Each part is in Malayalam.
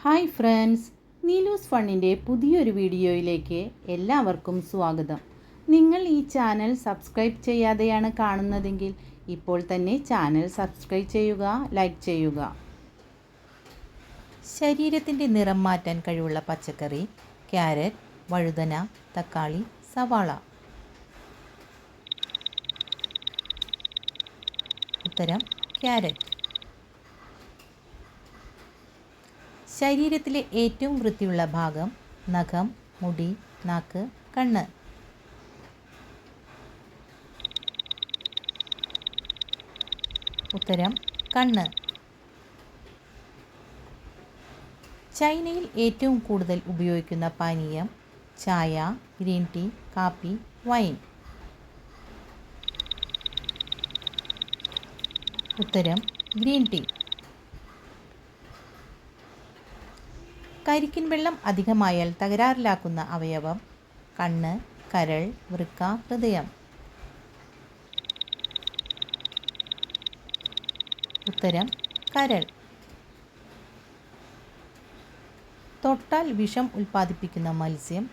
ഹായ് ഫ്രണ്ട്സ്, നീലൂസ് ഫണ്ണിൻ്റെ പുതിയൊരു വീഡിയോയിലേക്ക് എല്ലാവർക്കും സ്വാഗതം. നിങ്ങൾ ഈ ചാനൽ സബ്സ്ക്രൈബ് ചെയ്യാതെയാണ് കാണുന്നതെങ്കിൽ ഇപ്പോൾ തന്നെ ചാനൽ സബ്സ്ക്രൈബ് ചെയ്യുക, ലൈക്ക് ചെയ്യുക. ശരീരത്തിൻ്റെ നിറം മാറ്റാൻ കഴിവുള്ള പച്ചക്കറി: ക്യാരറ്റ്, വഴുതന, തക്കാളി, സവാള. ഉത്തരം ക്യാരറ്റ്. ശരീരത്തിലെ ഏറ്റവും വൃത്തിയുള്ള ഭാഗം: നഖം, മുടി, നാക്ക്, കണ്ണ്. ഉത്തരം കണ്ണ്. ചൈനയിൽ ഏറ്റവും കൂടുതൽ ഉപയോഗിക്കുന്ന പാനീയം: ചായ, ഗ്രീൻ ടീ, കാപ്പി, വൈൻ. ഉത്തരം ഗ്രീൻ ടീ. കരിക്കിൻ വെള്ളം അധികമായാൽ തകരാറിലാക്കുന്ന അവയവം: കണ്ണ്, കരൾ, വൃക്ക, ഹൃദയം. ഉത്തരം കരൾ. തൊട്ടാൽ വിഷം ഉൽപ്പാദിപ്പിക്കുന്ന മത്സ്യം: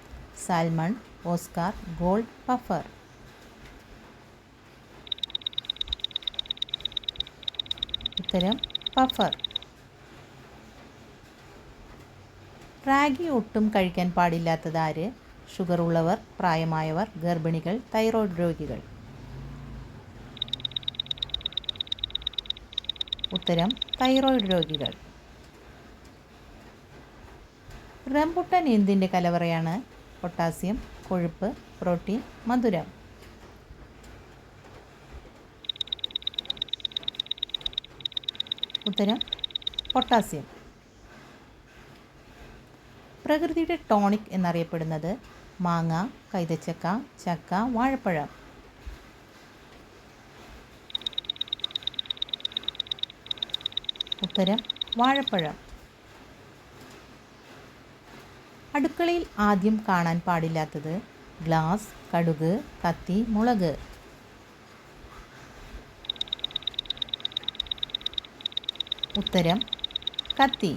സാൽമൺ, ഓസ്കാർ, ഗോൾഡ്, പഫർ. ഉത്തരം പഫർ. റാഗി ഒട്ടും കഴിക്കാൻ പാടില്ലാത്തതാര്? ഷുഗർ ഉള്ളവർ, പ്രായമായവർ, ഗർഭിണികൾ, തൈറോയ്ഡ് രോഗികൾ. ഉത്തരം തൈറോയ്ഡ് രോഗികൾ. റംബുട്ടാൻ എന്തിൻ്റെ കലവറയാണ്? പൊട്ടാസ്യം, കൊഴുപ്പ്, പ്രോട്ടീൻ, മധുരം. ഉത്തരം പൊട്ടാസ്യം. പ്രകൃതിയുടെ ടോണിക് എന്നറിയപ്പെടുന്നത്: മാങ്ങ, കൈതച്ചക്ക, ചക്ക, വാഴപ്പഴം. ഉത്തരം വാഴപ്പഴം. അടുക്കളയിൽ ആദ്യം കാണാൻ പാടില്ലാത്തത്: ഗ്ലാസ്, കടുക്, കത്തി, മുളക്. ഉത്തരം കത്തി.